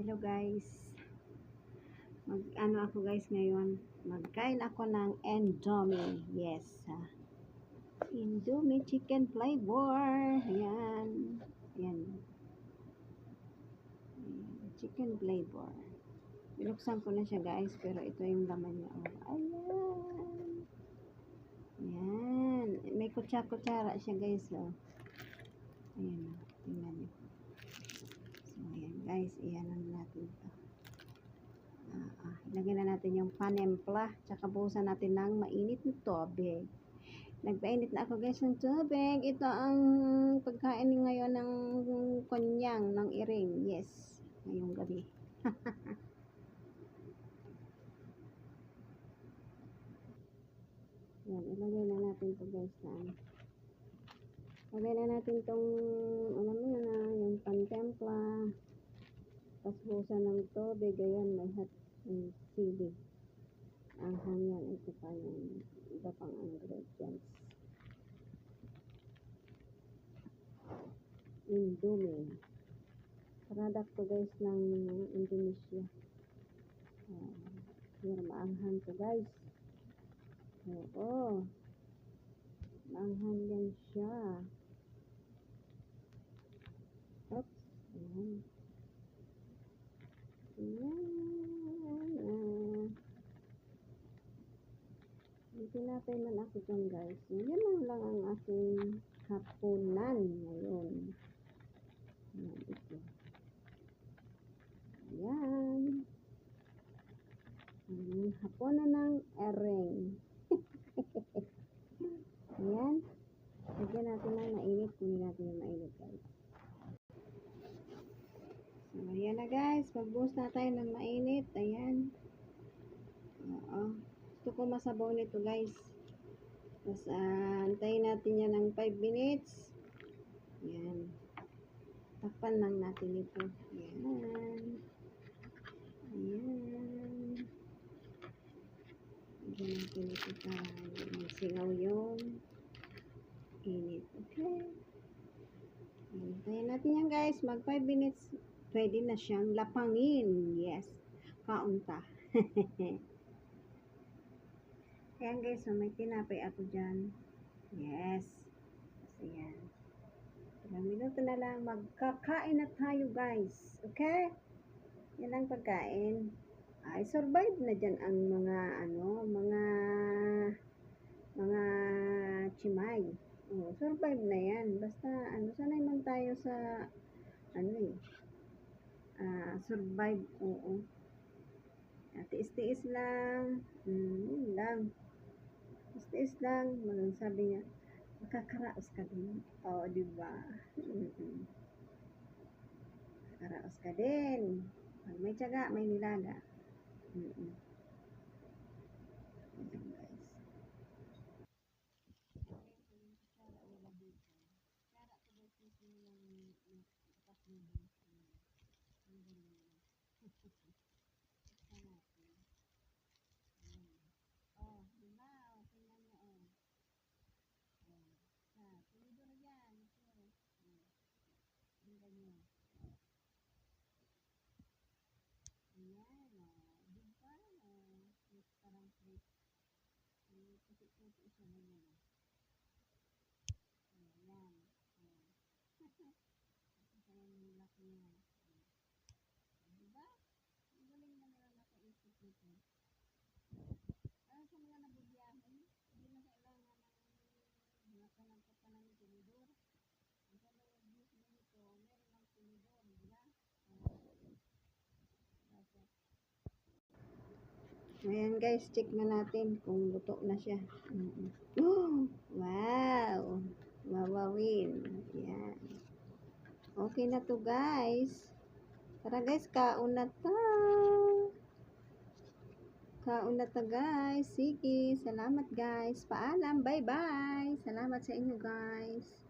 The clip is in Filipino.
Hello guys. Ano ako guys ngayon? Magkain ako ng Indomie. Yes. Indomie chicken flavor. Ayan. Ayan. Chicken flavor. Binuksan ko na siya guys, pero ito yung laman niya. Oh, ayan. Ayan. May kutsara siya guys. Oh. Ayan. Tingnan niyo. So, ayan guys. Ayan natin ito. Ilagay na natin yung panempla, tsaka buhusan natin ng mainit na tubig. Nagpainit na ako guys ng tubig. Ito ang pagkain ngayon ng konyang, ng iring. Yes, ngayong gabi. Yan, ilagay na natin ito guys na. Ilagay na natin itong, alam mo na, yung panempla. Tapos buhusan ng tubig. Ayan, may hot sili. Ang hangyan, ito pa yung iba pang ingredients. Indomie. Product to guys ng Indonesia. Pero maanghang to guys. Oo. Maanghang yan siya. Oops. Ayan. Ayan. Tinapay man ako dyan guys. Yan lang ang aking hapunan ngayon. Ayan ito. Ayan. Hapunan ng ering. Ayan. Lagyan natin ng mainit. Kunin natin yung mainit guys. So, ayan na guys. Magbuhos na tayo ng mainit. Ayan. Oo. Gusto ko masabaw nito guys. Tapos, antayin natin yan ng 5 minutes. Ayan. Takpan lang natin ito. Ayan. Ayan. Lagyan natin ito para magsingaw yung init. Okay. Antayin natin yan guys. Mag 5 minutes. Pwede na siyang lapangin. Yes. Kaunta. Ayan guys, so may tinapay ako dyan. Yes. Kasi yan. Ilang minuto na lang, magkakain na tayo guys. Okay? Yan ang pagkain. Ay, survive na dyan ang mga, mga chimay. Oh, survive na yan. Basta, sanay man tayo sa, survive. Oo. Tiis-tiis lang. Yun lang. Tiis lang, sabi niya, makakaraos ka din. Oo, diba? Makakaraos ka din. Pag may tiyaga, may nilaga. Ayan, guys. Oh, diba? Tingnan niyo, oh. Tulido na yan. Tingnan niyo. Ayan, diba? Parang plate. Puti-puti siya na yan. Ayan. Ayan, laki yan. Diba? Ang galing na nila nakaisip nito. Sa mga nabubiyahin, hindi na kailangan ng nakanangkot ka ng tinidor. Ang kalawag nito, meron ng tinidor, diba? Ayan guys, check na natin kung luto na siya. Oh, wow! Wawawin. Ayan. Okay na to guys. Tara guys, kaun na ta. Kaun na ta guys. Sige, salamat guys. Paalam, bye-bye. Salamat sa inyo guys.